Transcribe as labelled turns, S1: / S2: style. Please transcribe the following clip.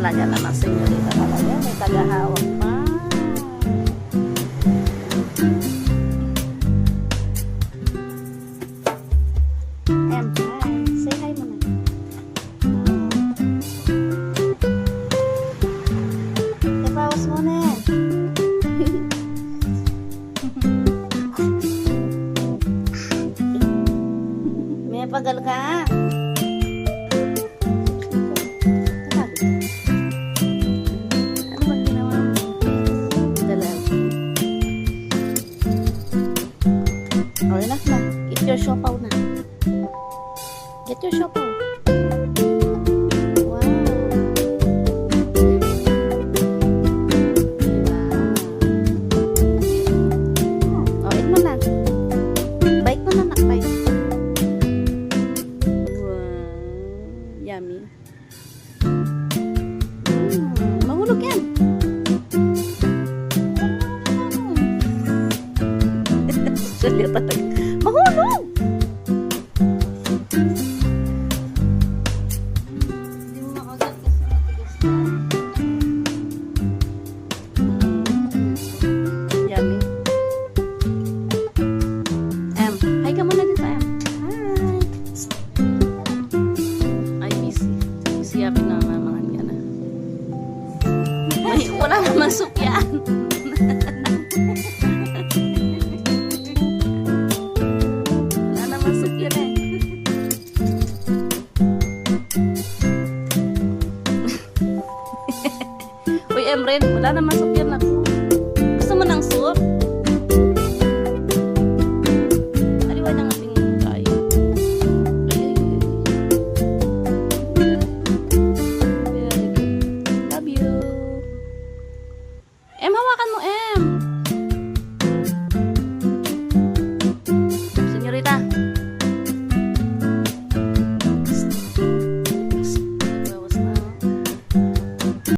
S1: talaga naman, senyorita talaga. May tagahawak pa. Ayan, hi. Say hi muna. Ipawas muna. May pagal ka. Ano ba ginawa mo? Dalaw. Oh, enough na. Get your siopaw na. Get your siopaw. Wow. Oh, eat mo na. Bite mo na, nak. Bite. Yummy. Mahulog yan. Salya talaga. Mahulog!